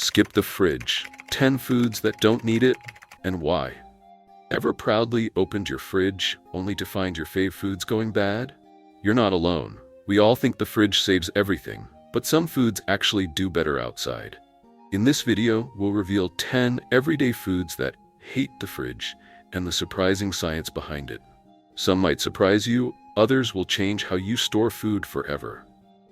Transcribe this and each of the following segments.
Skip the fridge. 10 foods that don't need it, and why. Ever proudly opened your fridge only to find your fave foods going bad? You're not alone. We all think the fridge saves everything, but some foods actually do better outside. In this video, we'll reveal 10 everyday foods that hate the fridge and the surprising science behind it. Some might surprise you, others will change how you store food forever.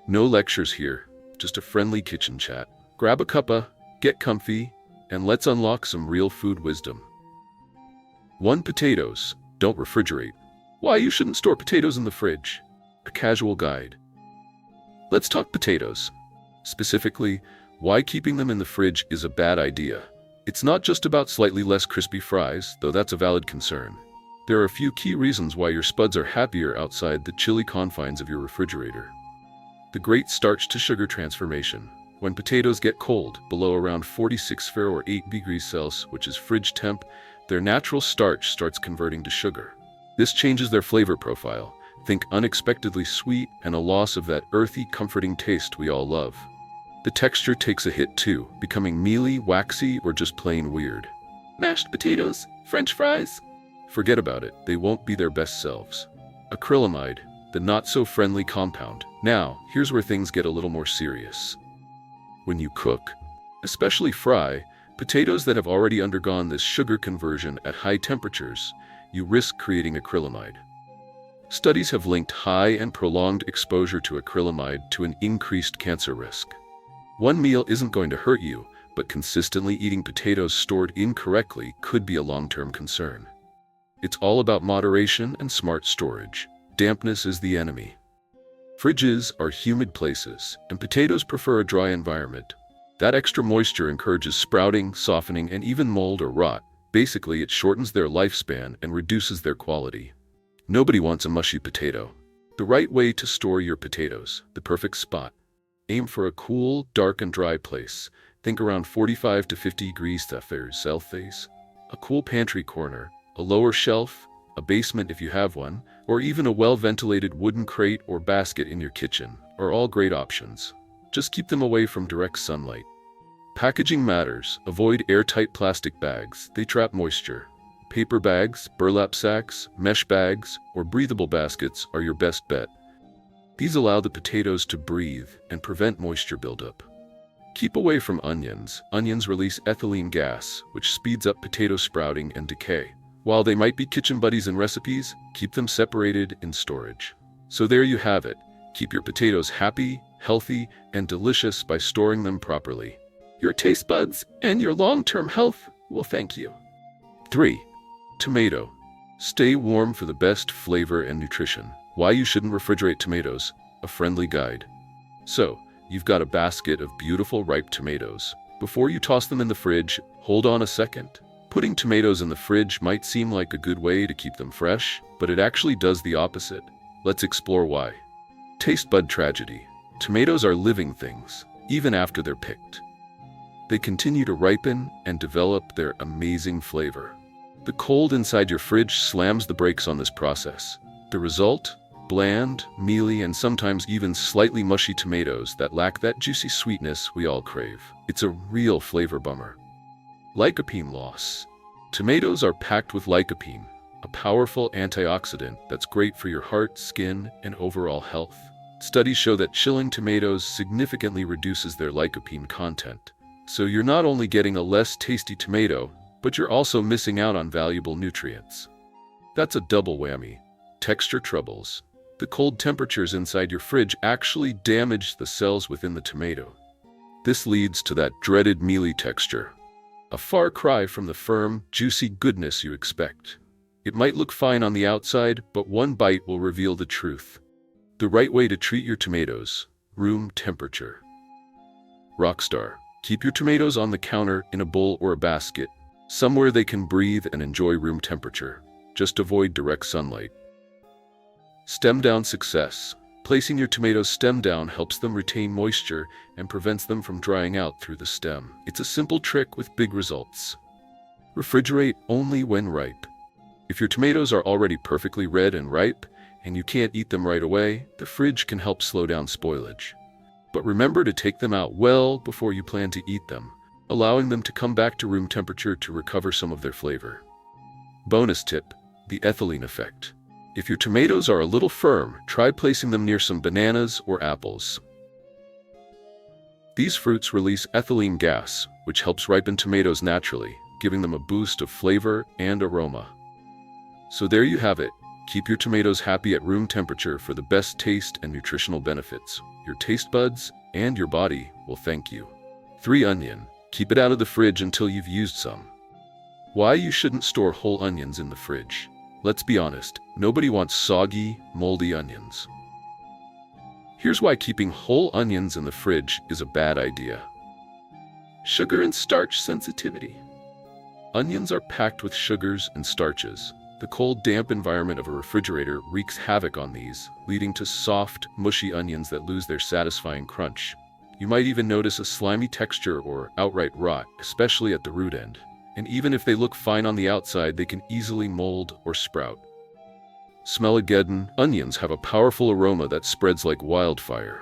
No lectures here, just a friendly kitchen chat. Grab a cuppa, get comfy, and let's unlock some real food wisdom. 1. Potatoes. Don't refrigerate. Why you shouldn't store potatoes in the fridge. A casual guide. Let's talk potatoes. Specifically, why keeping them in the fridge is a bad idea. It's not just about slightly less crispy fries, though that's a valid concern. There are a few key reasons why your spuds are happier outside the chilly confines of your refrigerator. The great starch-to-sugar transformation. When potatoes get cold, below around 46 Fair or 8 degrees Celsius, which is fridge temp, their natural starch starts converting to sugar. This changes their flavor profile. Think unexpectedly sweet and a loss of that earthy, comforting taste we all love. The texture takes a hit too, becoming mealy, waxy, or just plain weird. Mashed potatoes, French fries? Forget about it, they won't be their best selves. Acrylamide, the not-so-friendly compound. Now, here's where things get a little more serious. When you cook, especially fry, potatoes that have already undergone this sugar conversion at high temperatures, you risk creating acrylamide. Studies have linked high and prolonged exposure to acrylamide to an increased cancer risk. One meal isn't going to hurt you, but consistently eating potatoes stored incorrectly could be a long-term concern. It's all about moderation and smart storage. Dampness is the enemy. Fridges are humid places, and potatoes prefer a dry environment. That extra moisture encourages sprouting, softening, and even mold or rot. Basically, it shortens their lifespan and reduces their quality. Nobody wants a mushy potato. The right way to store your potatoes, the perfect spot. Aim for a cool, dark, and dry place. Think around 45 to 50 degrees Celsius. A cool pantry corner, a lower shelf, a basement if you have one, or even a well-ventilated wooden crate or basket in your kitchen are all great options. Just keep them away from direct sunlight. Packaging matters. Avoid airtight plastic bags. They trap moisture. Paper bags, burlap sacks, mesh bags, or breathable baskets are your best bet. These allow the potatoes to breathe and prevent moisture buildup. Keep away from onions. Onions release ethylene gas, which speeds up potato sprouting and decay. While they might be kitchen buddies in recipes, keep them separated in storage. So there you have it. Keep your potatoes happy, healthy, and delicious by storing them properly. Your taste buds and your long-term health will thank you. 3. Tomato. Stay warm for the best flavor and nutrition. Why you shouldn't refrigerate tomatoes, a friendly guide. So, you've got a basket of beautiful ripe tomatoes. Before you toss them in the fridge, hold on a second. Putting tomatoes in the fridge might seem like a good way to keep them fresh, but it actually does the opposite. Let's explore why. Taste bud tragedy. Tomatoes are living things, even after they're picked. They continue to ripen and develop their amazing flavor. The cold inside your fridge slams the brakes on this process. The result? Bland, mealy, and sometimes even slightly mushy tomatoes that lack that juicy sweetness we all crave. It's a real flavor bummer. Lycopene loss. Tomatoes are packed with lycopene, a powerful antioxidant that's great for your heart, skin, and overall health. Studies show that chilling tomatoes significantly reduces their lycopene content. So you're not only getting a less tasty tomato, but you're also missing out on valuable nutrients. That's a double whammy. Texture troubles. The cold temperatures inside your fridge actually damage the cells within the tomato. This leads to that dreaded mealy texture. A far cry from the firm, juicy goodness you expect. It might look fine on the outside, but one bite will reveal the truth. The right way to treat your tomatoes: room temperature. Rockstar. Keep your tomatoes on the counter, in a bowl or a basket, somewhere they can breathe and enjoy room temperature. Just avoid direct sunlight. Stem down success. Placing your tomatoes stem down helps them retain moisture and prevents them from drying out through the stem. It's a simple trick with big results. Refrigerate only when ripe. If your tomatoes are already perfectly red and ripe, and you can't eat them right away, the fridge can help slow down spoilage. But remember to take them out well before you plan to eat them. allowing them to come back to room temperature to recover some of their flavor. Bonus tip: the ethylene effect. If your tomatoes are a little firm, try placing them near some bananas or apples. These fruits release ethylene gas, which helps ripen tomatoes naturally, giving them a boost of flavor and aroma. So there you have it. Keep your tomatoes happy at room temperature for the best taste and nutritional benefits. Your taste buds and your body will thank you. 3. Onion. Keep it out of the fridge until you've used some. Why you shouldn't store whole onions in the fridge? Let's be honest, nobody wants soggy, moldy onions. Here's why keeping whole onions in the fridge is a bad idea. Sugar and starch sensitivity. Onions are packed with sugars and starches. The cold, damp environment of a refrigerator wreaks havoc on these, leading to soft, mushy onions that lose their satisfying crunch. You might even notice a slimy texture or outright rot, especially at the root end. And even if they look fine on the outside, they can easily mold or sprout. Smell-ageddon. Onions have a powerful aroma that spreads like wildfire.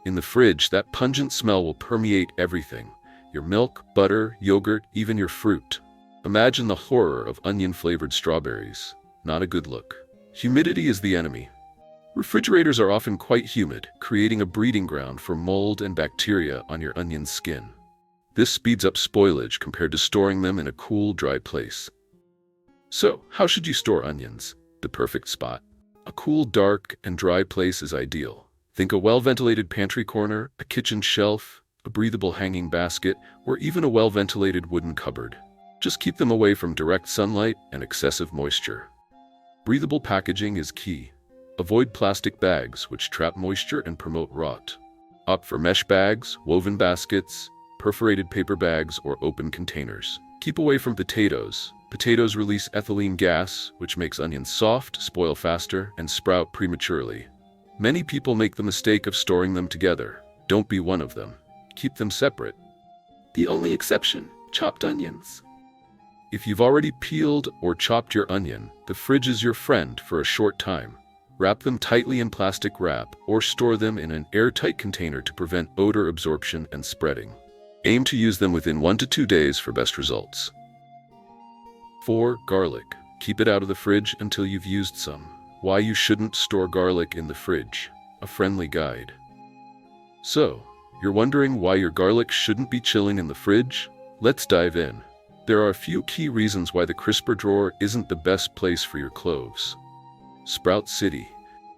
In the fridge, that pungent smell will permeate everything: your milk, butter, yogurt, even your fruit. Imagine the horror of onion-flavored strawberries. Not a good look. Humidity is the enemy. Refrigerators are often quite humid, creating a breeding ground for mold and bacteria on your onion's skin. This speeds up spoilage compared to storing them in a cool, dry place. So, how should you store onions? The perfect spot. A cool, dark, and dry place is ideal. Think a well-ventilated pantry corner, a kitchen shelf, a breathable hanging basket, or even a well-ventilated wooden cupboard. Just keep them away from direct sunlight and excessive moisture. Breathable packaging is key. Avoid plastic bags, which trap moisture and promote rot. Opt for mesh bags, woven baskets, perforated paper bags, or open containers. Keep away from potatoes. Potatoes release ethylene gas, which makes onions soft, spoil faster, and sprout prematurely. Many people make the mistake of storing them together. Don't be one of them. Keep them separate. The only exception: chopped onions. If you've already peeled or chopped your onion, the fridge is your friend for a short time. Wrap them tightly in plastic wrap or store them in an airtight container to prevent odor absorption and spreading. Aim to use them within 1 to 2 days for best results. 4. Garlic. Keep it out of the fridge until you've used some. Why you shouldn't store garlic in the fridge. A friendly guide. So, you're wondering why your garlic shouldn't be chilling in the fridge? Let's dive in. There are a few key reasons why the crisper drawer isn't the best place for your cloves. Sprout City.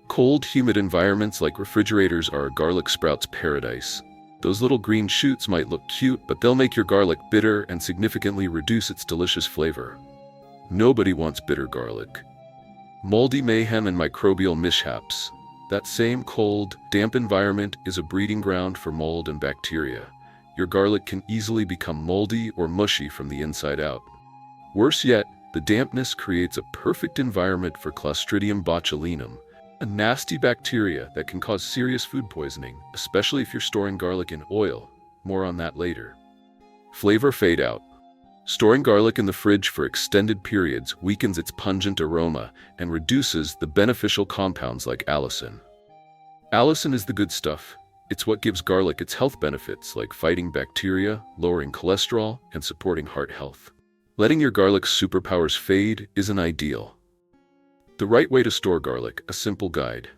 Cold, humid environments like refrigerators are a garlic sprout's paradise. Those little green shoots might look cute, but they'll make your garlic bitter and significantly reduce its delicious flavor. Nobody wants bitter garlic. Moldy mayhem and microbial mishaps. That same cold, damp environment is a breeding ground for mold and bacteria. Your garlic can easily become moldy or mushy from the inside out. Worse yet, the dampness creates a perfect environment for Clostridium botulinum, a nasty bacteria that can cause serious food poisoning, especially if you're storing garlic in oil. More on that later. Flavor fade out. Storing garlic in the fridge for extended periods weakens its pungent aroma and reduces the beneficial compounds like allicin. Allicin is the good stuff. It's what gives garlic its health benefits like fighting bacteria, lowering cholesterol, and supporting heart health. Letting your garlic's superpowers fade isn't ideal. The right way to store garlic, a simple guide.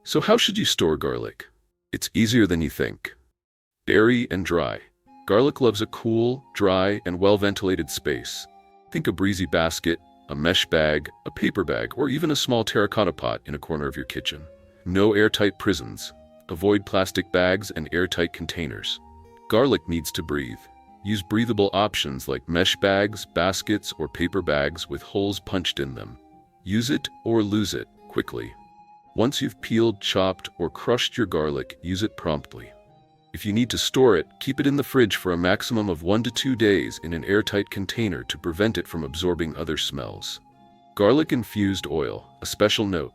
So how should you store garlic? It's easier than you think. Airy and dry. Garlic loves a cool, dry, and well-ventilated space. Think a breezy basket, a mesh bag, a paper bag, or even a small terracotta pot in a corner of your kitchen. No airtight prisons. Avoid plastic bags and airtight containers. Garlic needs to breathe. Use breathable options like mesh bags, baskets, or paper bags with holes punched in them. Use it or lose it quickly. Once you've peeled, chopped, or crushed your garlic, use it promptly. If you need to store it, keep it in the fridge for a maximum of 1 to 2 days in an airtight container to prevent it from absorbing other smells. Garlic-infused oil, a special note.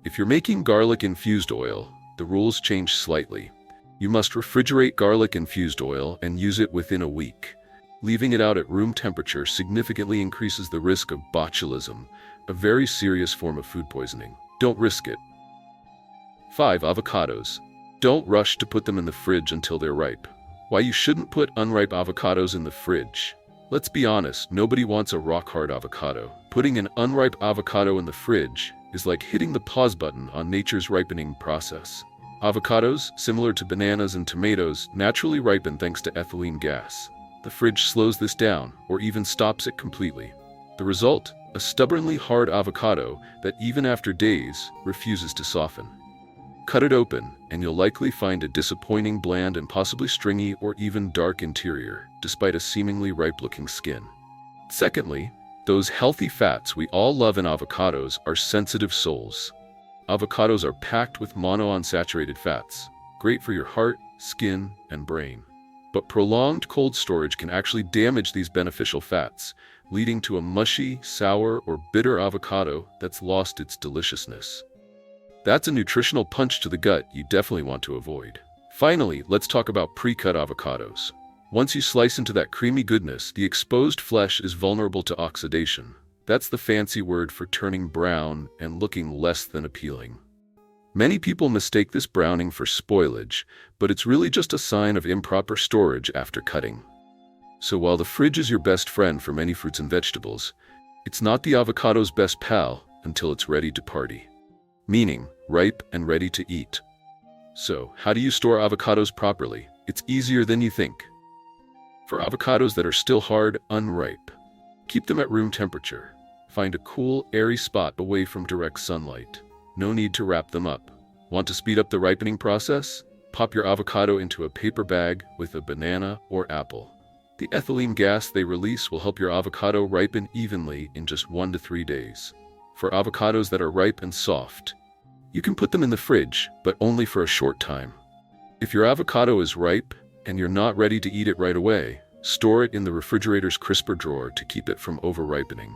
If you're making garlic-infused oil, the rules change slightly. You must refrigerate garlic-infused oil and use it within a week. Leaving it out at room temperature significantly increases the risk of botulism, a very serious form of food poisoning. Don't risk it. 5. Avocados. Don't rush to put them in the fridge until they're ripe. Why you shouldn't put unripe avocados in the fridge. Let's be honest, nobody wants a rock-hard avocado. Putting an unripe avocado in the fridge is like hitting the pause button on nature's ripening process. Avocados, similar to bananas and tomatoes, naturally ripen thanks to ethylene gas. The fridge slows this down, or even stops it completely. The result? A stubbornly hard avocado that even after days refuses to soften. Cut it open, and you'll likely find a disappointing bland and possibly stringy or even dark interior, despite a seemingly ripe-looking skin. Secondly, those healthy fats we all love in avocados are sensitive souls. Avocados are packed with monounsaturated fats, great for your heart, skin, and brain. But prolonged cold storage can actually damage these beneficial fats, leading to a mushy, sour, or bitter avocado that's lost its deliciousness. That's a nutritional punch to the gut you definitely want to avoid. Finally, let's talk about pre-cut avocados. Once you slice into that creamy goodness, the exposed flesh is vulnerable to oxidation. That's the fancy word for turning brown and looking less than appealing. Many people mistake this browning for spoilage, but it's really just a sign of improper storage after cutting. So while the fridge is your best friend for many fruits and vegetables, it's not the avocado's best pal until it's ready to party. Meaning, ripe and ready to eat. So, how do you store avocados properly? It's easier than you think. For avocados that are still hard, unripe, keep them at room temperature. Find a cool, airy spot away from direct sunlight. No need to wrap them up. Want to speed up the ripening process? Pop your avocado into a paper bag with a banana or apple. The ethylene gas they release will help your avocado ripen evenly in just 1 to 3 days. For avocados that are ripe and soft, you can put them in the fridge, but only for a short time. If your avocado is ripe and you're not ready to eat it right away, store it in the refrigerator's crisper drawer to keep it from over-ripening.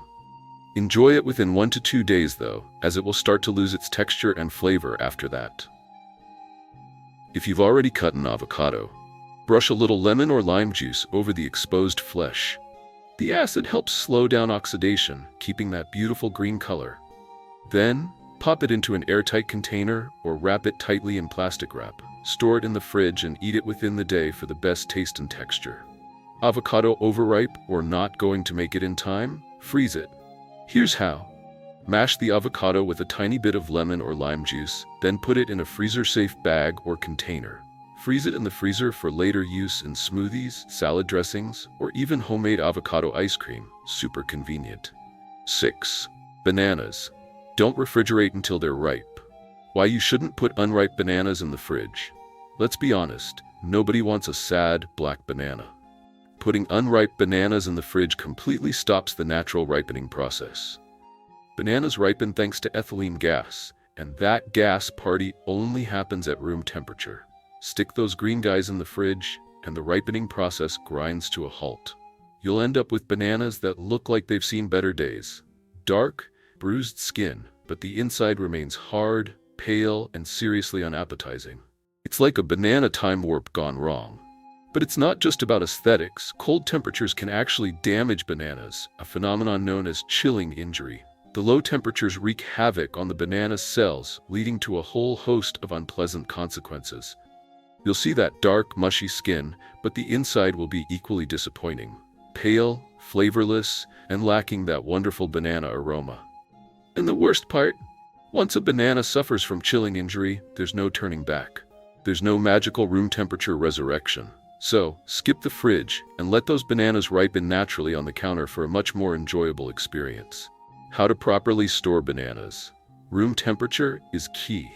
Enjoy it within 1 to 2 days though, as it will start to lose its texture and flavor after that. If you've already cut an avocado, brush a little lemon or lime juice over the exposed flesh. The acid helps slow down oxidation, keeping that beautiful green color. Then, pop it into an airtight container or wrap it tightly in plastic wrap. Store it in the fridge and eat it within the day for the best taste and texture. Avocado overripe or not going to make it in time? Freeze it. Here's how. Mash the avocado with a tiny bit of lemon or lime juice, then put it in a freezer-safe bag or container. Freeze it in the freezer for later use in smoothies, salad dressings, or even homemade avocado ice cream. Super convenient. 6. Bananas. Don't refrigerate until they're ripe. Why you shouldn't put unripe bananas in the fridge. Let's be honest, nobody wants a sad, black banana. Putting unripe bananas in the fridge completely stops the natural ripening process. Bananas ripen thanks to ethylene gas, and that gas party only happens at room temperature. Stick those green guys in the fridge, and the ripening process grinds to a halt. You'll end up with bananas that look like they've seen better days. Dark, bruised skin, but the inside remains hard, pale, and seriously unappetizing. It's like a banana time warp gone wrong. But it's not just about aesthetics. Cold temperatures can actually damage bananas, a phenomenon known as chilling injury. The low temperatures wreak havoc on the banana's cells, leading to a whole host of unpleasant consequences. You'll see that dark, mushy skin, but the inside will be equally disappointing. Pale, flavorless, and lacking that wonderful banana aroma. And the worst part? Once a banana suffers from chilling injury, there's no turning back. There's no magical room temperature resurrection. So, skip the fridge and let those bananas ripen naturally on the counter for a much more enjoyable experience. How to properly store bananas. Room temperature is key.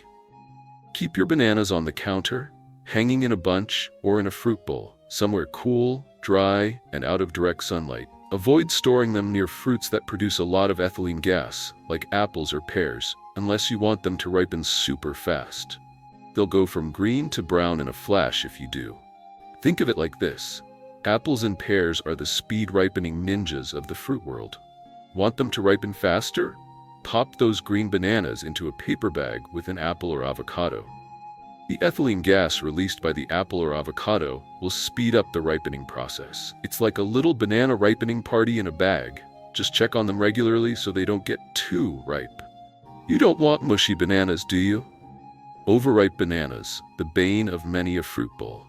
Keep your bananas on the counter, hanging in a bunch or in a fruit bowl, somewhere cool, dry, and out of direct sunlight. Avoid storing them near fruits that produce a lot of ethylene gas, like apples or pears, unless you want them to ripen super fast. They'll go from green to brown in a flash if you do. Think of it like this. Apples and pears are the speed ripening ninjas of the fruit world. Want them to ripen faster? Pop those green bananas into a paper bag with an apple or avocado. The ethylene gas released by the apple or avocado will speed up the ripening process. It's like a little banana ripening party in a bag. Just check on them regularly so they don't get too ripe. You don't want mushy bananas, do you? Overripe bananas, the bane of many a fruit bowl.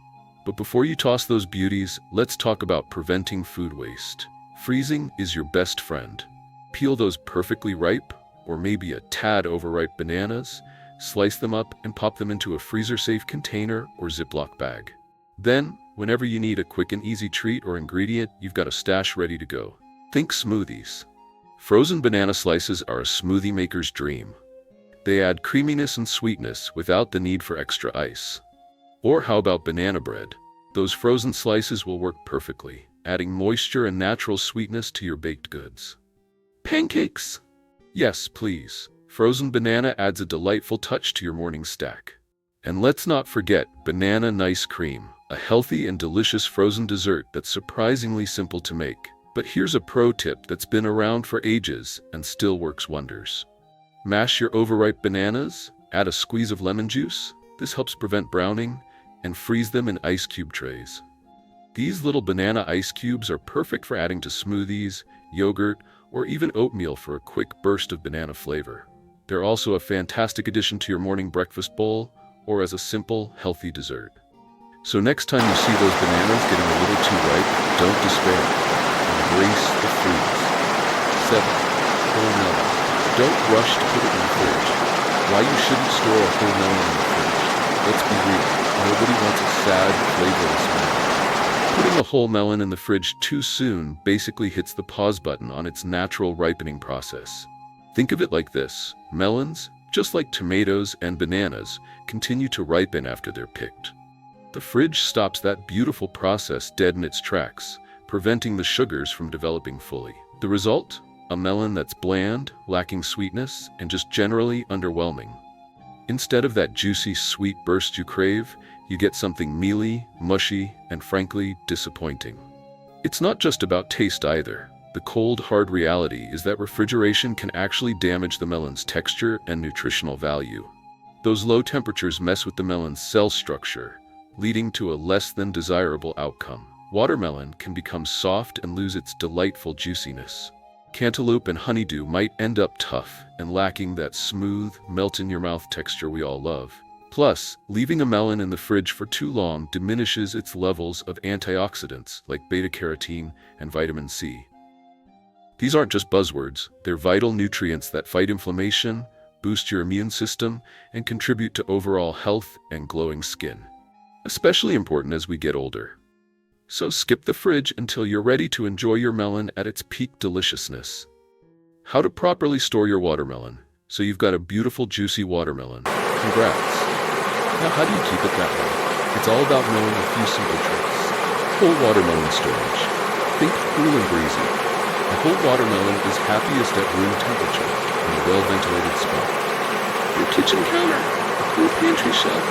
But before you toss those beauties, let's talk about preventing food waste. Freezing is your best friend. Peel those perfectly ripe, or maybe a tad overripe bananas, slice them up and pop them into a freezer-safe container or Ziploc bag. Then, whenever you need a quick and easy treat or ingredient, you've got a stash ready to go. Think smoothies. Frozen banana slices are a smoothie maker's dream. They add creaminess and sweetness without the need for extra ice. Or how about banana bread? Those frozen slices will work perfectly, adding moisture and natural sweetness to your baked goods. Pancakes! Yes, please. Frozen banana adds a delightful touch to your morning stack. And let's not forget banana nice cream, a healthy and delicious frozen dessert that's surprisingly simple to make. But here's a pro tip that's been around for ages and still works wonders. Mash your overripe bananas, add a squeeze of lemon juice. This helps prevent browning, and freeze them in ice cube trays. These little banana ice cubes are perfect for adding to smoothies, yogurt, or even oatmeal for a quick burst of banana flavor. They're also a fantastic addition to your morning breakfast bowl or as a simple, healthy dessert. So next time you see those bananas getting a little too ripe, don't despair. Embrace the freeze. 7. Whole melon. Don't rush to put it in the fridge. Why you shouldn't store a whole melon in the fridge? Let's be real. Nobody wants a sad, flavorless melon. Putting a whole melon in the fridge too soon basically hits the pause button on its natural ripening process. Think of it like this. Melons, just like tomatoes and bananas, continue to ripen after they're picked. The fridge stops that beautiful process dead in its tracks, preventing the sugars from developing fully. The result? A melon that's bland, lacking sweetness, and just generally underwhelming. Instead of that juicy, sweet burst you crave, you get something mealy, mushy, and frankly, disappointing. It's not just about taste either. The cold, hard reality is that refrigeration can actually damage the melon's texture and nutritional value. Those low temperatures mess with the melon's cell structure, leading to a less than desirable outcome. Watermelon can become soft and lose its delightful juiciness. Cantaloupe and honeydew might end up tough and lacking that smooth, melt-in-your-mouth texture we all love. Plus, leaving a melon in the fridge for too long diminishes its levels of antioxidants like beta-carotene and vitamin C. These aren't just buzzwords, they're vital nutrients that fight inflammation, boost your immune system, and contribute to overall health and glowing skin. Especially important as we get older. So skip the fridge until you're ready to enjoy your melon at its peak deliciousness. How to properly store your watermelon, so you've got a beautiful juicy watermelon. Congrats! Now how do you keep it that way? It's all about knowing a few simple tricks. Whole watermelon storage. Think cool and breezy. A whole watermelon is happiest at room temperature in a well-ventilated spot. Your kitchen counter, a cool pantry shelf.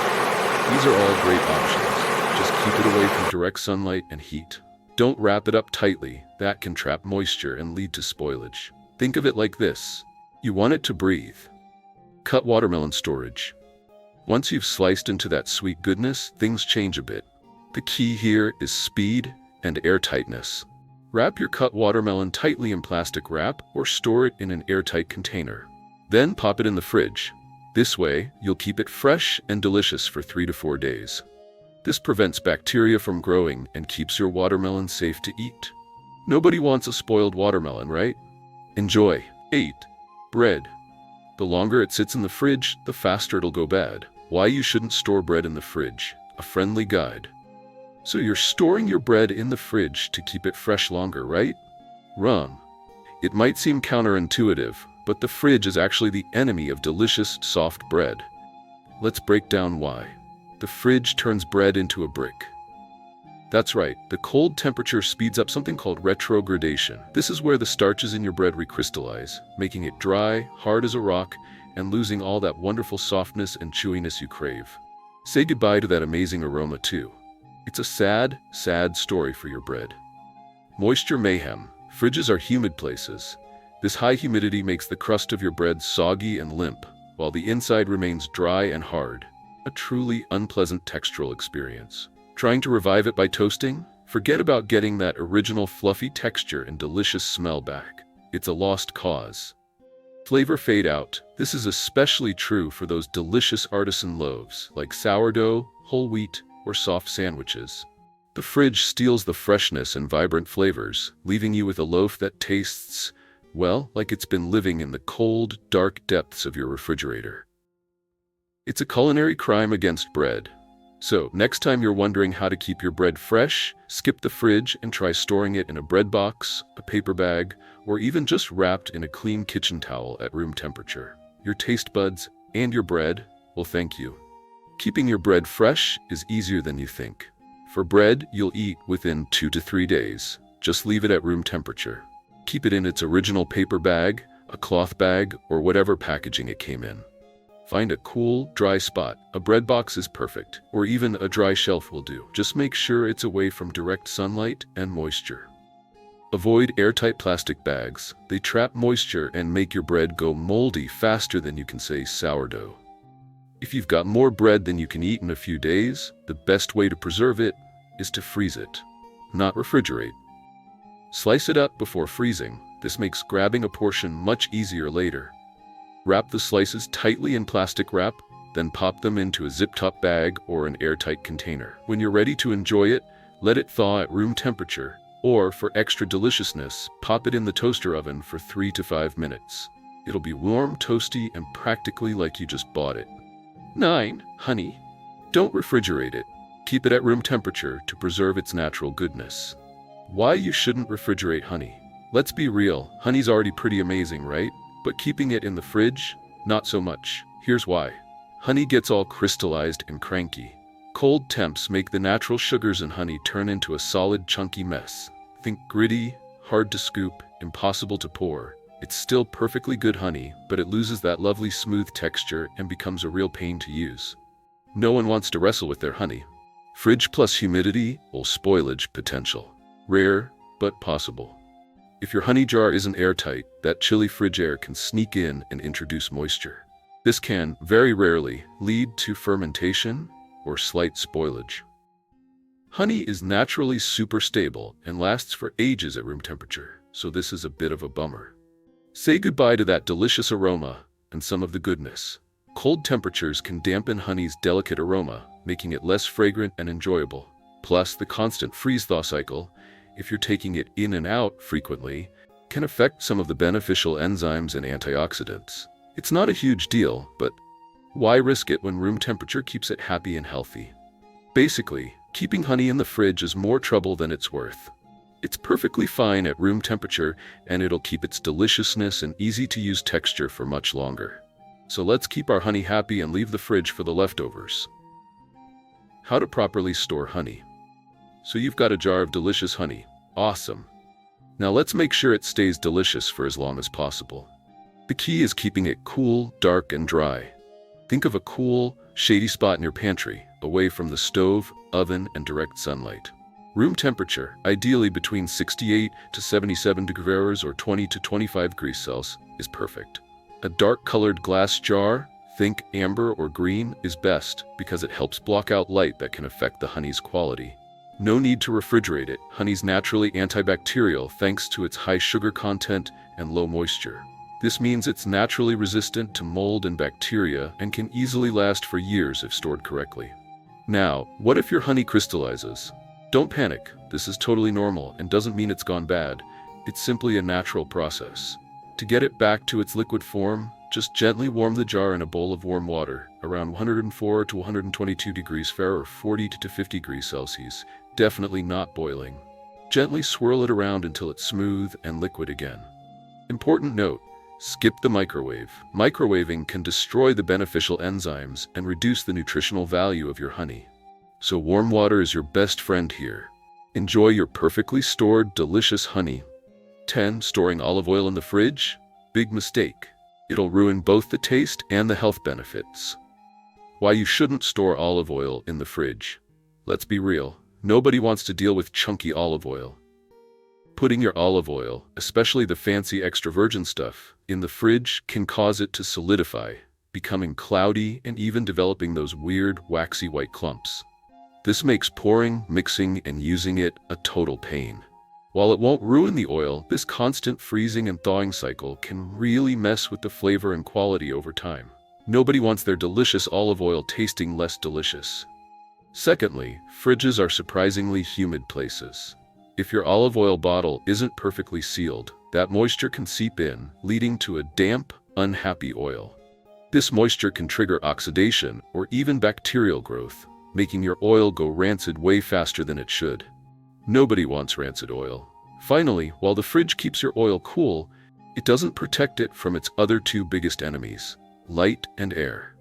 These are all great options. Just keep it away from direct sunlight and heat. Don't wrap it up tightly. That can trap moisture and lead to spoilage. Think of it like this. You want it to breathe. Cut watermelon storage. Once you've sliced into that sweet goodness, things change a bit. The key here is speed and airtightness. Wrap your cut watermelon tightly in plastic wrap or store it in an airtight container. Then pop it in the fridge. This way, you'll keep it fresh and delicious for 3 to 4 days. This prevents bacteria from growing and keeps your watermelon safe to eat. Nobody wants a spoiled watermelon, right? Enjoy. 8. Bread. The longer it sits in the fridge, the faster it'll go bad. Why you shouldn't store bread in the fridge. A friendly guide. So you're storing your bread in the fridge to keep it fresh longer, right? Wrong. It might seem counterintuitive, but the fridge is actually the enemy of delicious, soft bread. Let's break down why. The fridge turns bread into a brick. That's right, the cold temperature speeds up something called retrogradation. This is where the starches in your bread recrystallize, making it dry, hard as a rock, and losing all that wonderful softness and chewiness you crave. Say goodbye to that amazing aroma too. It's a sad, sad story for your bread. Moisture mayhem. Fridges are humid places. This high humidity makes the crust of your bread soggy and limp, while the inside remains dry and hard. A truly unpleasant textural experience. Trying to revive it by toasting? Forget about getting that original fluffy texture and delicious smell back. It's a lost cause. Flavor fade out. This is especially true for those delicious artisan loaves like sourdough, whole wheat, or soft sandwiches. The fridge steals the freshness and vibrant flavors, leaving you with a loaf that tastes, well, like it's been living in the cold, dark depths of your refrigerator. It's a culinary crime against bread. So, next time you're wondering how to keep your bread fresh, skip the fridge and try storing it in a bread box, a paper bag, or even just wrapped in a clean kitchen towel at room temperature. Your taste buds and your bread will thank you. Keeping your bread fresh is easier than you think. For bread you'll eat within 2 to 3 days, just leave it at room temperature. Keep it in its original paper bag, a cloth bag, or whatever packaging it came in. Find a cool, dry spot. A bread box is perfect, or even a dry shelf will do. Just make sure it's away from direct sunlight and moisture. Avoid airtight plastic bags. They trap moisture and make your bread go moldy faster than you can say sourdough. If you've got more bread than you can eat in a few days, the best way to preserve it is to freeze it, not refrigerate. Slice it up before freezing. This makes grabbing a portion much easier later. Wrap the slices tightly in plastic wrap, then pop them into a zip-top bag or an airtight container. When you're ready to enjoy it, let it thaw at room temperature, or for extra deliciousness, pop it in the toaster oven for 3 to 5 minutes. It'll be warm, toasty, and practically like you just bought it. 9. Honey. Don't refrigerate it. Keep it at room temperature to preserve its natural goodness. Why you shouldn't refrigerate honey? Let's be real, honey's already pretty amazing, right? But keeping it in the fridge? Not so much. Here's why. Honey gets all crystallized and cranky. Cold temps make the natural sugars in honey turn into a solid, chunky mess. Think gritty, hard to scoop, impossible to pour. It's still perfectly good honey, but it loses that lovely smooth texture and becomes a real pain to use. No one wants to wrestle with their honey. Fridge plus humidity or spoilage potential. Rare, but possible. If your honey jar isn't airtight, that chilly fridge air can sneak in and introduce moisture. This can, very rarely, lead to fermentation or slight spoilage. Honey is naturally super stable and lasts for ages at room temperature, so this is a bit of a bummer. Say goodbye to that delicious aroma and some of the goodness. Cold temperatures can dampen honey's delicate aroma, making it less fragrant and enjoyable. Plus, the constant freeze-thaw cycle, if you're taking it in and out frequently, can affect some of the beneficial enzymes and antioxidants. It's not a huge deal, but why risk it when room temperature keeps it happy and healthy? Basically, keeping honey in the fridge is more trouble than it's worth. It's perfectly fine at room temperature, and it'll keep its deliciousness and easy-to-use texture for much longer. So let's keep our honey happy and leave the fridge for the leftovers. How to properly store honey. So you've got a jar of delicious honey. Awesome. Now let's make sure it stays delicious for as long as possible. The key is keeping it cool, dark, and dry. Think of a cool, shady spot in your pantry, away from the stove, oven, and direct sunlight. Room temperature, ideally between 68 to 77 degrees or 20 to 25 degrees Celsius, is perfect. A dark-colored glass jar, think amber or green, is best because it helps block out light that can affect the honey's quality. No need to refrigerate it. Honey's naturally antibacterial thanks to its high sugar content and low moisture. This means it's naturally resistant to mold and bacteria and can easily last for years if stored correctly. Now, what if your honey crystallizes? Don't panic. This is totally normal and doesn't mean it's gone bad. It's simply a natural process. To get it back to its liquid form, just gently warm the jar in a bowl of warm water, around 104 to 122 degrees Fahrenheit or 40 to 50 degrees Celsius. Definitely not boiling. Gently swirl it around until it's smooth and liquid again. Important note, skip the microwave. Microwaving can destroy the beneficial enzymes and reduce the nutritional value of your honey. So warm water is your best friend here. Enjoy your perfectly stored, delicious honey. 10. Storing olive oil in the fridge? Big mistake. It'll ruin both the taste and the health benefits. Why you shouldn't store olive oil in the fridge? Let's be real. Nobody wants to deal with chunky olive oil. Putting your olive oil, especially the fancy extra virgin stuff, in the fridge can cause it to solidify, becoming cloudy and even developing those weird, waxy white clumps. This makes pouring, mixing, and using it a total pain. While it won't ruin the oil, this constant freezing and thawing cycle can really mess with the flavor and quality over time. Nobody wants their delicious olive oil tasting less delicious. Secondly, fridges are surprisingly humid places. If your olive oil bottle isn't perfectly sealed, that moisture can seep in, leading to a damp, unhappy oil. This moisture can trigger oxidation or even bacterial growth, making your oil go rancid way faster than it should. Nobody wants rancid oil. Finally, while the fridge keeps your oil cool, it doesn't protect it from its other two biggest enemies, light and air.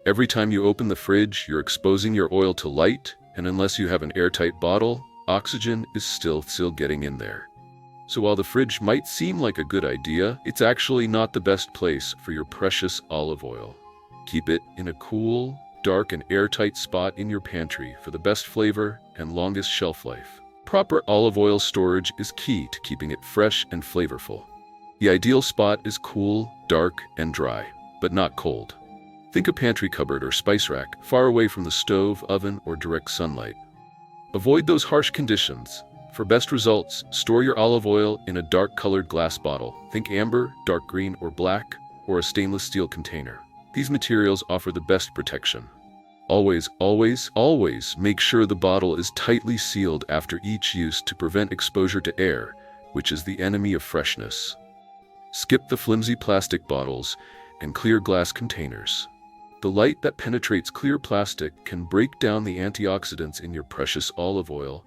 Every time you open the fridge, you're exposing your oil to light, and unless you have an airtight bottle, oxygen is still getting in there. So while the fridge might seem like a good idea, it's actually not the best place for your precious olive oil. Keep it in a cool, dark, and airtight spot in your pantry for the best flavor and longest shelf life. Proper olive oil storage is key to keeping it fresh and flavorful. The ideal spot is cool, dark, and dry, but not cold. Think a pantry cupboard or spice rack, far away from the stove, oven, or direct sunlight. Avoid those harsh conditions. For best results, store your olive oil in a dark-colored glass bottle. Think amber, dark green, or black, or a stainless steel container. These materials offer the best protection. Always, always, always make sure the bottle is tightly sealed after each use to prevent exposure to air, which is the enemy of freshness. Skip the flimsy plastic bottles and clear glass containers. The light that penetrates clear plastic can break down the antioxidants in your precious olive oil,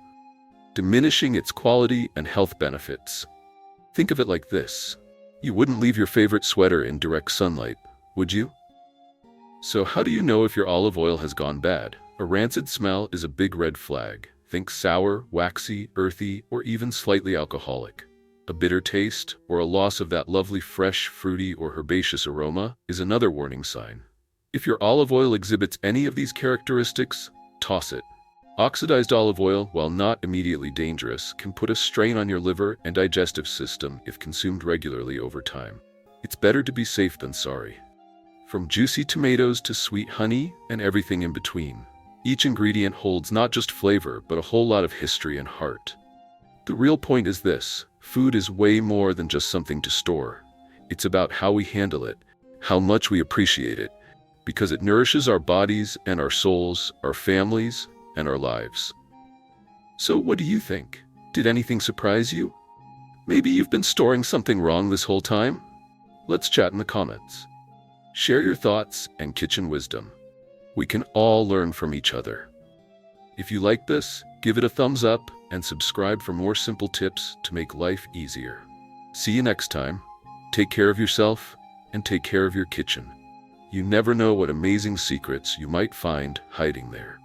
diminishing its quality and health benefits. Think of it like this. You wouldn't leave your favorite sweater in direct sunlight, would you? So how do you know if your olive oil has gone bad? A rancid smell is a big red flag. Think sour, waxy, earthy, or even slightly alcoholic. A bitter taste, or a loss of that lovely fresh, fruity, or herbaceous aroma is another warning sign. If your olive oil exhibits any of these characteristics, toss it. Oxidized olive oil, while not immediately dangerous, can put a strain on your liver and digestive system if consumed regularly over time. It's better to be safe than sorry. From juicy tomatoes to sweet honey and everything in between, each ingredient holds not just flavor, but a whole lot of history and heart. The real point is this: food is way more than just something to store. It's about how we handle it, how much we appreciate it, because it nourishes our bodies and our souls, our families, and our lives. So what do you think? Did anything surprise you? Maybe you've been storing something wrong this whole time? Let's chat in the comments. Share your thoughts and kitchen wisdom. We can all learn from each other. If you like this, give it a thumbs up and subscribe for more simple tips to make life easier. See you next time. Take care of yourself and take care of your kitchen. You never know what amazing secrets you might find hiding there.